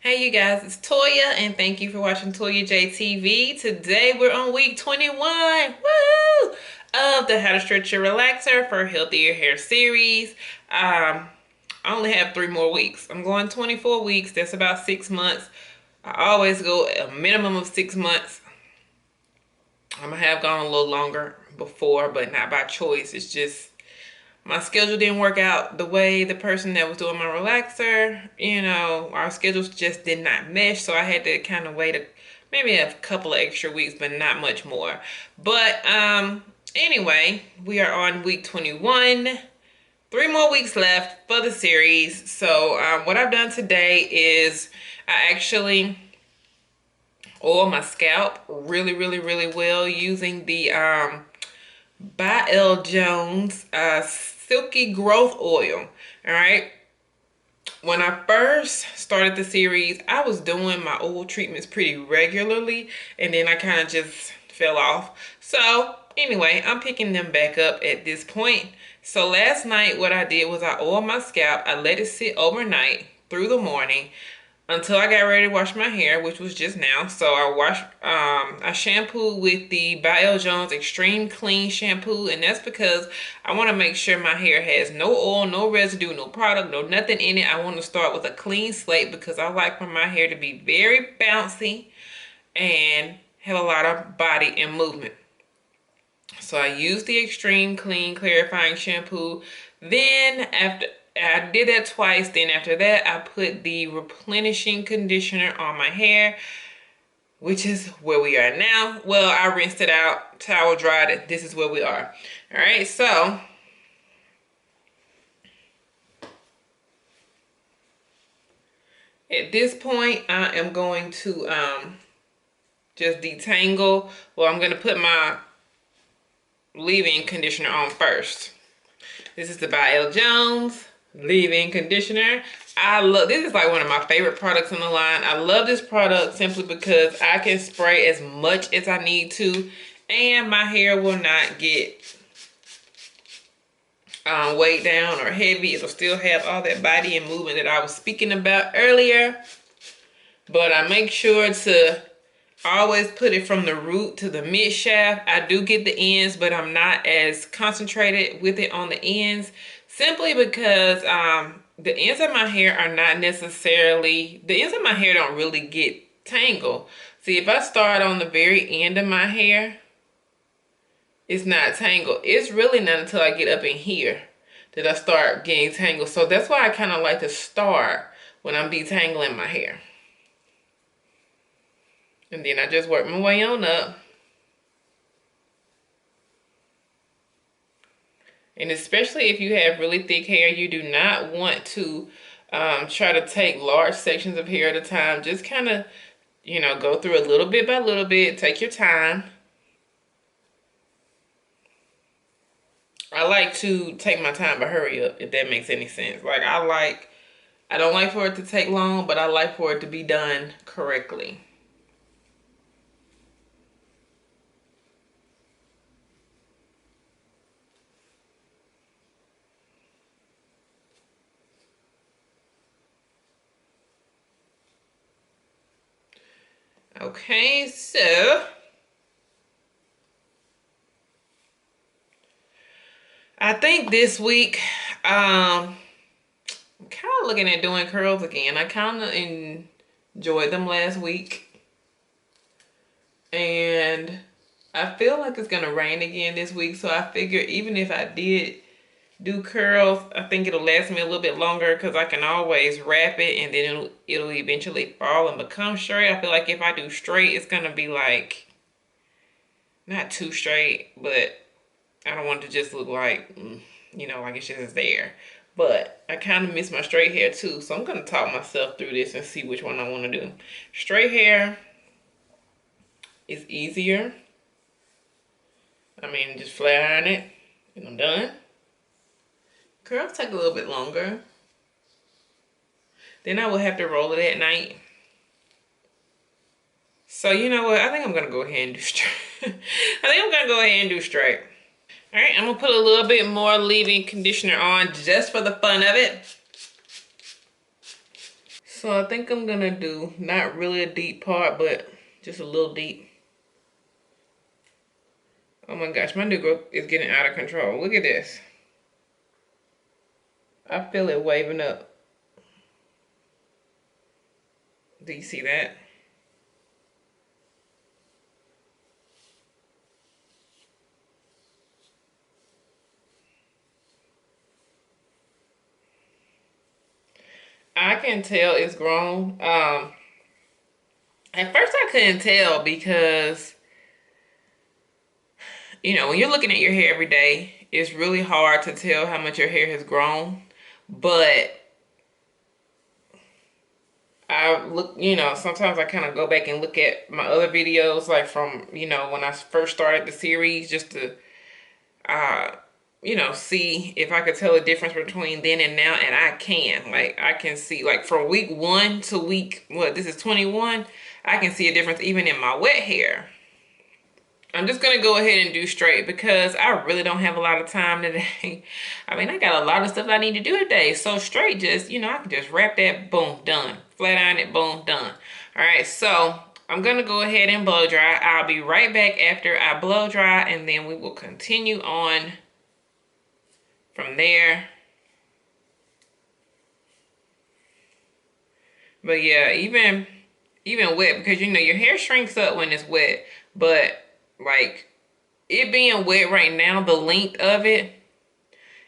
Hey you guys, it's Toya and thank you for watching Toya JTV. Today we're on week 21, woo, of the How to Stretch Your Relaxer for Healthier Hair series. I only have 3 more weeks. I'm going 24 weeks. That's about 6 months. I always go a minimum of 6 months. I have gone a little longer before, but not by choice. It's just my schedule didn't work out the way the person that was doing my relaxer, our schedules just did not mesh. So I had to kind of wait maybe a couple of extra weeks, but not much more. But anyway, we are on week 21. 3 more weeks left for the series. So what I've done today is I actually oil my scalp really, really, really well using the by L. Jones Silky Growth Oil. All right. When I first started the series, I was doing my oil treatments pretty regularly, and then I kind of just fell off. So anyway, I'm picking them back up at this point. So last night, what I did was I oiled my scalp. I let it sit overnight through the morning until I got ready to wash my hair, which was just now. So I shampooed with the Bio Jones Extreme Clean Shampoo, and that's because I want to make sure my hair has no oil, no residue, no product, no nothing in it. I want to start with a clean slate because I like for my hair to be very bouncy and have a lot of body and movement. So I used the Extreme Clean Clarifying Shampoo. Then after I did that twice, then after that I put the replenishing conditioner on my hair, which is where we are now. Well, I rinsed it out, towel dried it. This is where we are. All right, so at this point I am going to just detangle. Well, I'm going to put my leave-in conditioner on first. This is the by L. Jones leave-in conditioner. This is like one of my favorite products in the line. I love this product simply because I can spray as much as I need to, and my hair will not get weighed down or heavy. It'll still have all that body and movement that I was speaking about earlier. But I make sure to always put it from the root to the mid shaft. I do get the ends, but I'm not as concentrated with it on the ends, simply because the ends of my hair are not necessarily, the ends of my hair don't really get tangled. See, if I start on the very end of my hair, it's not tangled. It's really not until I get up in here that I start getting tangled. So that's why I kind of like to start when I'm detangling my hair. And then I just work my way on up. And especially if you have really thick hair, you do not want to try to take large sections of hair at a time. Just kind of, go through a little bit by little bit. Take your time. I like to take my time but hurry up, if that makes any sense. Like I don't like for it to take long, but I like for it to be done correctly. Okay, so I think this week, I'm kind of looking at doing curls again. I kind of enjoyed them last week. And I feel like it's going to rain again this week. So I figure even if I did do curls, I think it'll last me a little bit longer because I can always wrap it and then it'll eventually fall and become straight. I feel like if I do straight, it's going to be like, not too straight, but I don't want it to just look like, like it's just there. But I kind of miss my straight hair too. So I'm going to talk myself through this and see which one I want to do. Straight hair is easier. I mean, just flat iron it and I'm done. Curls take a little bit longer. Then I will have to roll it at night. So you know what? I think I'm going to go ahead and do straight. Straight. All right, I'm going to put a little bit more leave-in conditioner on just for the fun of it. So I think I'm gonna do not really a deep part, but just a little deep. Oh my gosh, my new growth is getting out of control. Look at this. I feel it waving up. Do you see that? I can tell it's grown. At first I couldn't tell because, you know, when you're looking at your hair every day, it's really hard to tell how much your hair has grown. But I look, you know, sometimes I kind of go back and look at my other videos, like from, you know, when I first started the series, just to, uh, you know, see if I could tell the difference between then and now. And I can, like, I can see, like, from week 1 to week, what, this is 21, I can see a difference even in my wet hair. I'm just going to go ahead and do straight because I really don't have a lot of time today. I mean, I got a lot of stuff I need to do today. So straight, just, you know, I can just wrap that, boom, done. Flat iron it, boom, done. All right, so I'm going to go ahead and blow dry. I'll be right back after I blow dry, and then we will continue on from there. But yeah, even wet, because, you know, your hair shrinks up when it's wet. But, like, it being wet right now, the length of it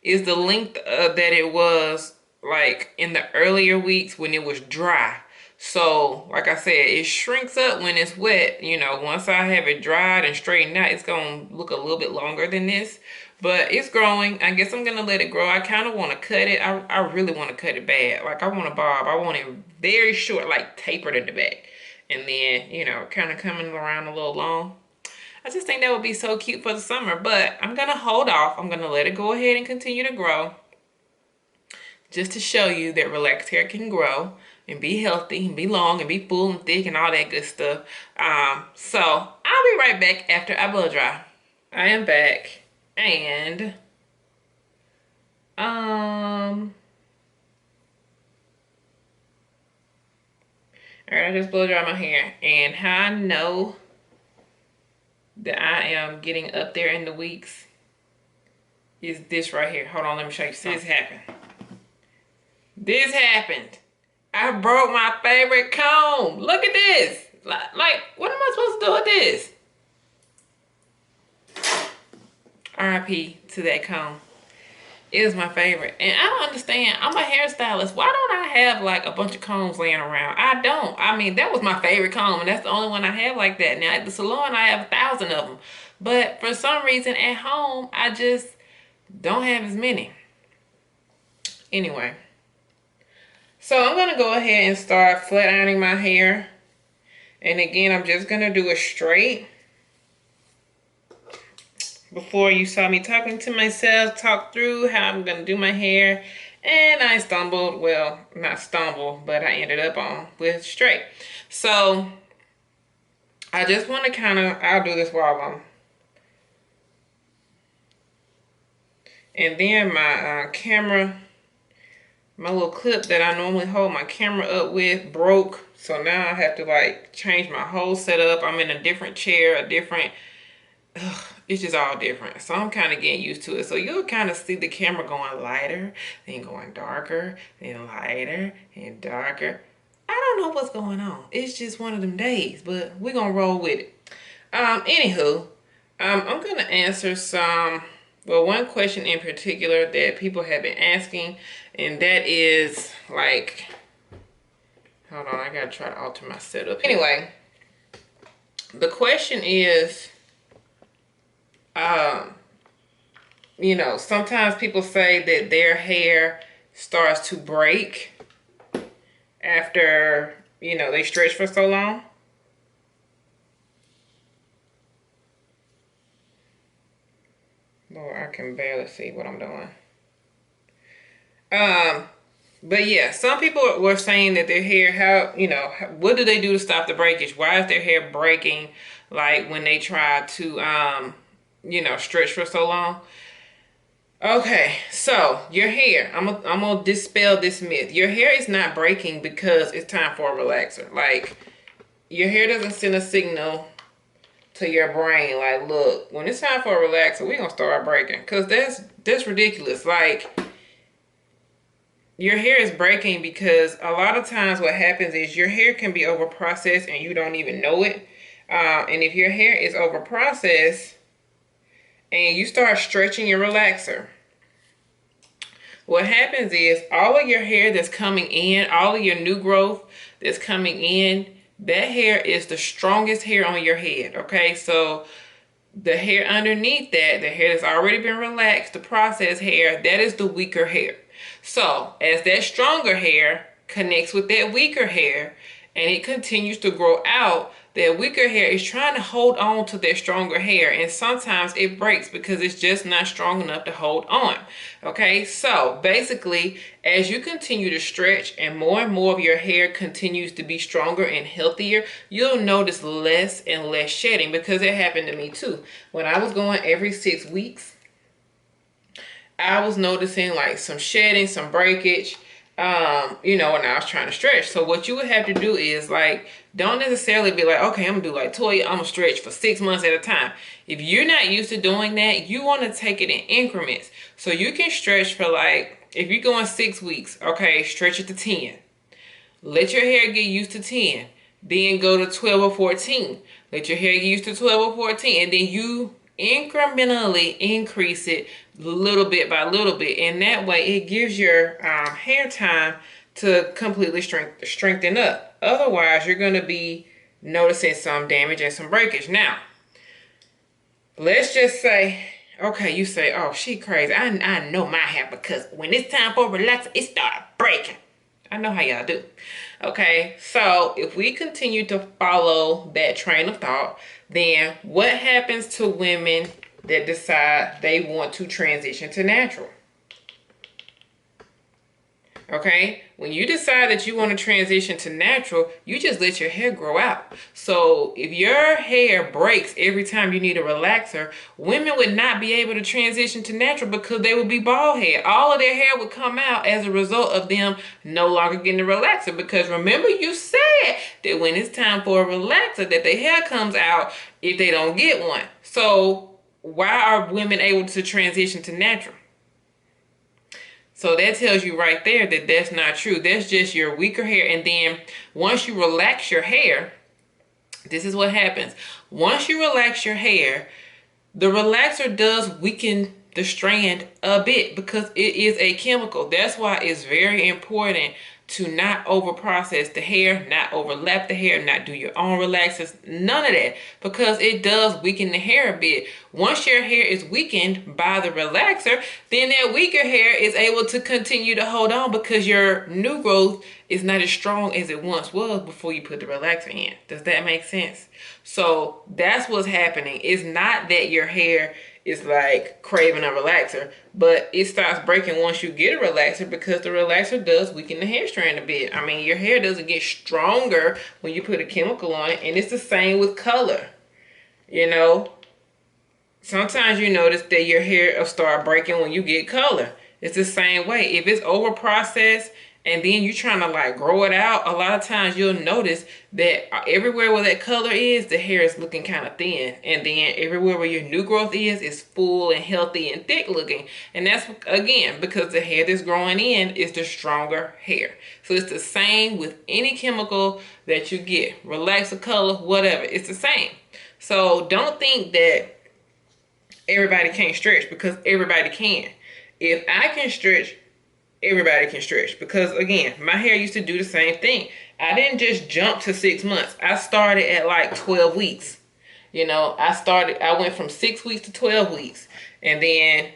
is the length that it was like in the earlier weeks when it was dry. So like I said, it shrinks up when it's wet. You know, once I have it dried and straightened out, it's gonna look a little bit longer than this, but it's growing. I guess I'm gonna let it grow. I kind of want to cut it. I really want to cut it bad. Like, I want a bob. I want it very short, like tapered in the back, and then, you know, kind of coming around a little long. I just think that would be so cute for the summer, but I'm going to hold off. I'm going to let it go ahead and continue to grow, just to show you that relaxed hair can grow and be healthy and be long and be full and thick and all that good stuff. So I'll be right back after I blow dry. I am back, and all right, I just blow dry my hair, and how I know that I am getting up there in the weeks is this right here. Hold on, let me show you something. This happened. This happened. I broke my favorite comb. Look at this. Like, what am I supposed to do with this? R.I.P. to that comb. It was my favorite. And I don't understand. I'm a hairstylist. Why don't I have like a bunch of combs laying around? I don't. I mean, that was my favorite comb, and that's the only one I have like that. Now at the salon, I have 1,000 of them. But for some reason at home, I just don't have as many. Anyway. So I'm going to go ahead and start flat ironing my hair. And again, I'm just going to do it straight. Before, you saw me talking to myself, talk through how I'm going to do my hair. And I stumbled, well, not stumbled, but I ended up on with straight. So I just want to kind of, I'll do this while I'm. And then my camera, my little clip that I normally hold my camera up with broke. So now I have to like change my whole setup. I'm in a different chair, a different, it's just all different. So I'm kind of getting used to it. So you'll kind of see the camera going lighter, then going darker, then lighter and darker. I don't know what's going on. It's just one of them days, but we're going to roll with it. Anywho, I'm going to answer some, well, one question in particular that people have been asking, and that is like, hold on, I got to try to alter my setup. Anyway, the question is, you know, sometimes people say that their hair starts to break after, you know, they stretch for so long. Lord, I can barely see what I'm doing. But yeah, some people were saying that their hair, how, you know, what do they do to stop the breakage? Why is their hair breaking, like when they try to, you know, stretch for so long? Okay, so your hair, I'm gonna dispel this myth. Your hair is not breaking because it's time for a relaxer. Like, your hair doesn't send a signal to your brain like, look, when it's time for a relaxer, we're gonna start breaking. Cause that's ridiculous. Like, your hair is breaking because a lot of times what happens is your hair can be over processed and you don't even know it. And if your hair is over processed and you start stretching your relaxer, what happens is all of your hair that's coming in, all of your new growth that's coming in, that hair is the strongest hair on your head. Okay, so the hair underneath that, the hair that's already been relaxed, the processed hair, that is the weaker hair. So as that stronger hair connects with that weaker hair and it continues to grow out, that weaker hair is trying to hold on to that stronger hair, and sometimes it breaks because it's just not strong enough to hold on. Okay, so basically, as you continue to stretch and more of your hair continues to be stronger and healthier, you'll notice less and less shedding, because it happened to me too. When I was going every 6 weeks, I was noticing like some shedding, some breakage, when I was trying to stretch. So what you would have to do is, like, don't necessarily be like, okay, I'm gonna do like Toya, I'm gonna stretch for 6 months at a time. If you're not used to doing that, you want to take it in increments. So you can stretch for, like, if you're going 6 weeks, okay, stretch it to 10. Let your hair get used to 10. Then go to 12 or 14. Let your hair get used to 12 or 14. And then you incrementally increase it little bit by little bit. And that way it gives your hair time to completely strengthen up. Otherwise, you're going to be noticing some damage and some breakage. Now, let's just say, okay, you say, oh, she crazy. I know my hair, because when it's time for relax, it start breaking. I know how y'all do. Okay, so if we continue to follow that train of thought, then what happens to women that decide they want to transition to natural? Okay, when you decide that you want to transition to natural, you just let your hair grow out. So if your hair breaks every time you need a relaxer, women would not be able to transition to natural because they would be bald head. All of their hair would come out as a result of them no longer getting a relaxer. Because remember, you said that when it's time for a relaxer, that their hair comes out if they don't get one. So why are women able to transition to natural? So that tells you right there that that's not true. That's just your weaker hair. And then once you relax your hair, this is what happens. Once you relax your hair, the relaxer does weaken the strand a bit because it is a chemical. That's why it's very important to not over process the hair, not overlap the hair, not do your own relaxers, none of that, because it does weaken the hair a bit. Once your hair is weakened by the relaxer, then that weaker hair is able to continue to hold on because your new growth is not as strong as it once was before you put the relaxer in. Does that make sense? So that's what's happening. It's not that your hair is like craving a relaxer, but it starts breaking once you get a relaxer because the relaxer does weaken the hair strand a bit. I mean, your hair doesn't get stronger when you put a chemical on it, and it's the same with color. Sometimes you notice that your hair will start breaking when you get color. It's the same way. If it's over processed and then you're trying to like grow it out, a lot of times you'll notice that everywhere where that color is, the hair is looking kind of thin. And then everywhere where your new growth is full and healthy and thick looking. And that's, again, because the hair that's growing in is the stronger hair. So it's the same with any chemical that you get. Relaxer, color, whatever. It's the same. So don't think that everybody can't stretch, because everybody can. If I can stretch, everybody can stretch, because again, my hair used to do the same thing. I didn't just jump to 6 months. I started at like 12 weeks. I went from 6 weeks to 12 weeks. And then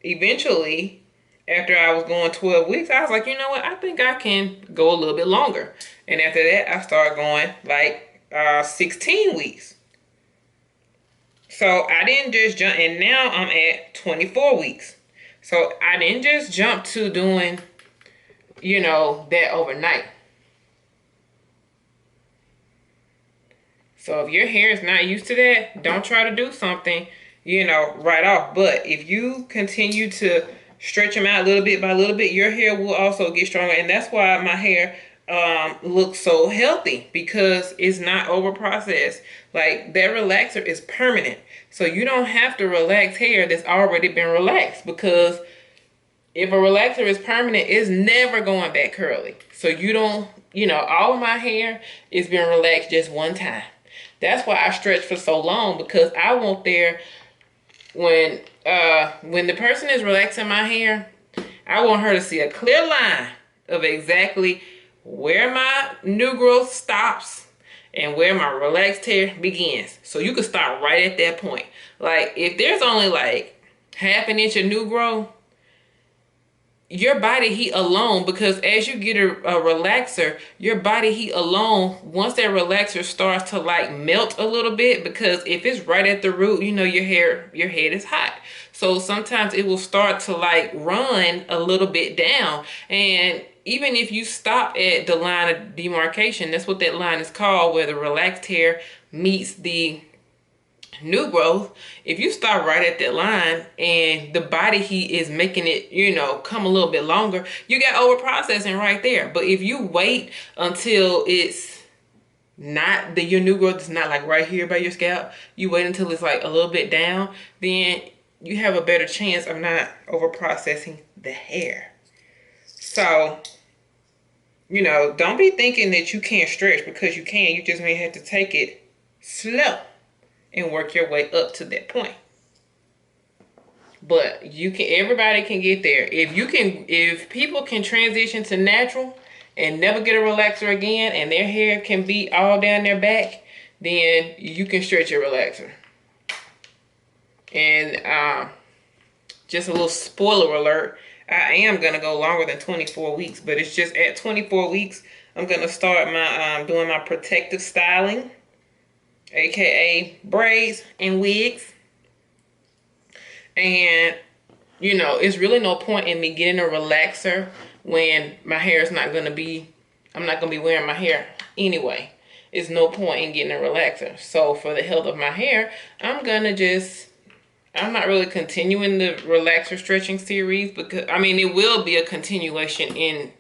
eventually, after I was going 12 weeks, I was like, you know what? I think I can go a little bit longer. And after that, I started going like 16 weeks. So I didn't just jump, and now I'm at 24 weeks. So I didn't just jump to doing, that overnight. So if your hair is not used to that, don't try to do something right off. But if you continue to stretch them out little bit by little bit, your hair will also get stronger. And that's why my hair looks so healthy, because it's not over processed. Like, that relaxer is permanent. So you don't have to relax hair that's already been relaxed, because if a relaxer is permanent, it's never going back curly. So you don't, all of my hair is being relaxed just one time. That's why I stretch for so long, because I want there, when the person is relaxing my hair, I want her to see a clear line of exactly where my new growth stops and where my relaxed hair begins. So you can start right at that point. Like, if there's only like ½ inch of new growth, your body heat alone, because as you get a relaxer, your body heat alone, once that relaxer starts to like melt a little bit, because if it's right at the root, your head is hot. So sometimes it will start to like run a little bit down. And even if you stop at the line of demarcation, that's what that line is called, where the relaxed hair meets the new growth. If you start right at that line and the body heat is making it, come a little bit longer, you got over processing right there. But if you wait until it's not your new growth is not like right here by your scalp, you wait until it's like a little bit down, then you have a better chance of not over processing the hair. So, don't be thinking that you can't stretch, because you can. You just may have to take it slow and work your way up to that point. But everybody can get there. If people can transition to natural and never get a relaxer again, and their hair can be all down their back, then you can stretch your relaxer. And just a little spoiler alert, I am going to go longer than 24 weeks, but it's just at 24 weeks, I'm going to start my doing my protective styling, aka braids and wigs. And it's really no point in me getting a relaxer when my hair is not going to be, I'm not going to be wearing my hair anyway. It's no point in getting a relaxer. So for the health of my hair, I'm not really continuing the relaxer stretching series, because it will be a continuation in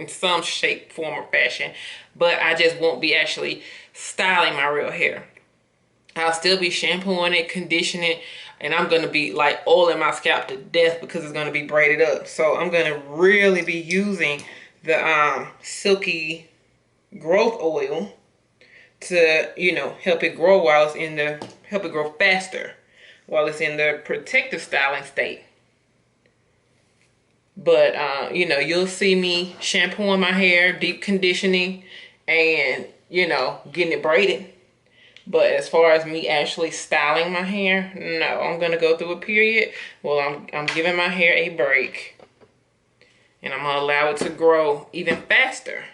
some shape, form, or fashion, but I just won't be actually styling my real hair. I'll still be shampooing it, conditioning, and I'm going to be like oiling my scalp to death, because it's going to be braided up. So I'm going to really be using the silky growth oil to, help it grow help it grow faster while it's in the protective styling state. But, you'll see me shampooing my hair, deep conditioning, and, getting it braided. But as far as me actually styling my hair, no, I'm going to go through a period. Well, I'm giving my hair a break. And I'm going to allow it to grow even faster.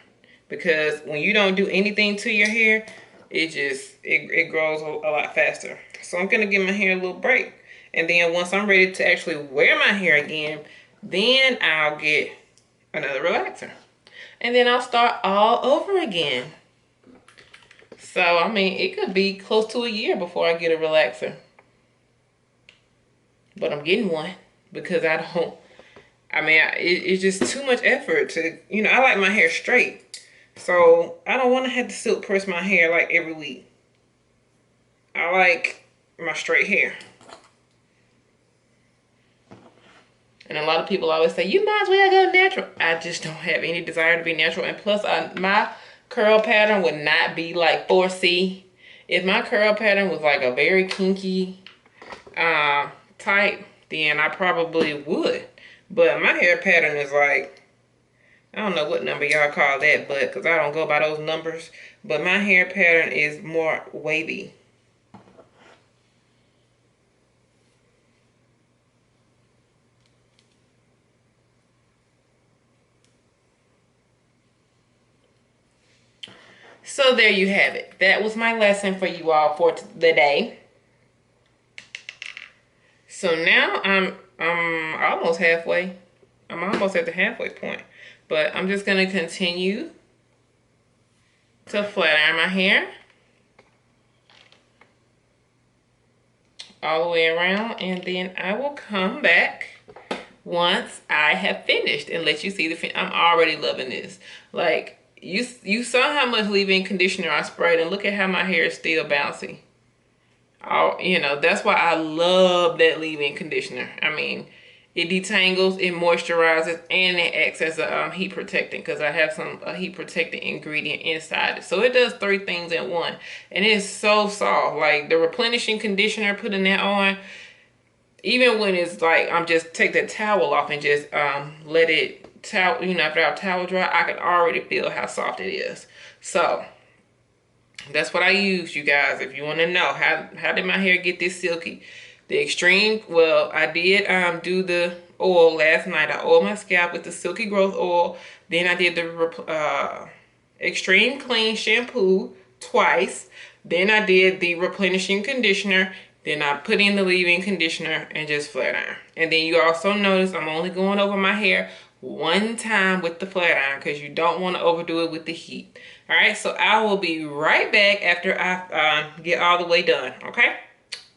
Because when you don't do anything to your hair, it grows a lot faster. So I'm going to give my hair a little break. And then once I'm ready to actually wear my hair again, then I'll get another relaxer. And then I'll start all over again. So, it could be close to a year before I get a relaxer. But I'm getting one, because it's just too much effort to, I like my hair straight. So I don't want to have to silk press my hair like every week. I like my straight hair. And a lot of people always say, you might as well go natural. I just don't have any desire to be natural. And plus, my curl pattern would not be like 4C. If my curl pattern was like a very kinky type, then I probably would. But my hair pattern is like, I don't know what number y'all call that, but because I don't go by those numbers. But my hair pattern is more wavy. So there you have it. That was my lesson for you all for the day. So now I'm almost halfway. I'm almost at the halfway point. But I'm just going to continue to flat iron my hair. all the way around, and then I will come back once I have finished and let you see the fin. I'm already loving this. Like, you saw how much leave-in conditioner I sprayed, and look at how my hair is still bouncy. Oh, that's why I love that leave-in conditioner. I mean, it detangles, it moisturizes, and it acts as a heat protectant, because I have some heat protectant ingredient inside it. So it does 3 things in one, and it's so soft. Like the replenishing conditioner, putting that on, even when it's like I'm just take that towel off and just let it towel, after our towel dry, I can already feel how soft it is. So that's what I use, you guys. If you want to know how did my hair get this silky, the extreme, well, I did do the oil last night. I oiled my scalp with the silky growth oil. Then I did the extreme clean shampoo twice. Then I did the replenishing conditioner. Then I put in the leave-in conditioner and just flat iron. And then you also notice I'm only going over my hair 1 time with the flat iron, because you don't want to overdo it with the heat. All right, so I will be right back after I get all the way done. Okay,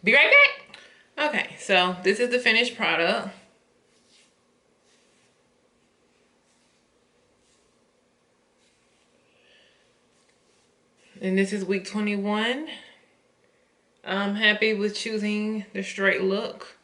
be right back. Okay, so this is the finished product. And this is week 21. I'm happy with choosing the straight look.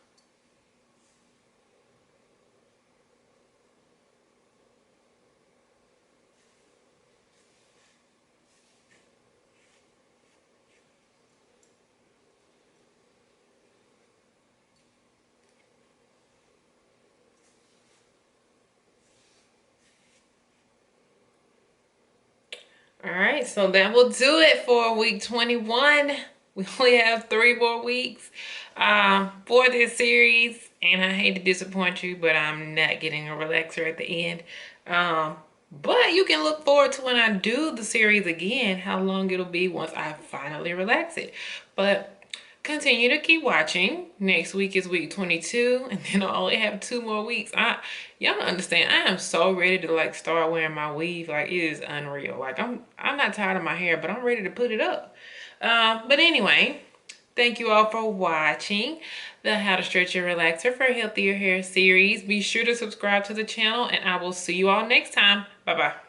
All right, so that will do it for week 21. We only have 3 more weeks for this series, and I hate to disappoint you, but I'm not getting a relaxer at the end. But you can look forward to when I do the series again, how long it'll be once I finally relax it. But continue to keep watching. Next week is week 22, and then I'll only have 2 more weeks. Y'all don't understand. I am so ready to like start wearing my weave. Like, it is unreal. Like, I'm not tired of my hair, but I'm ready to put it up. But anyway, thank you all for watching the How to Stretch Your Relaxer for Healthier Hair series. Be sure to subscribe to the channel, and I will see you all next time. Bye-bye.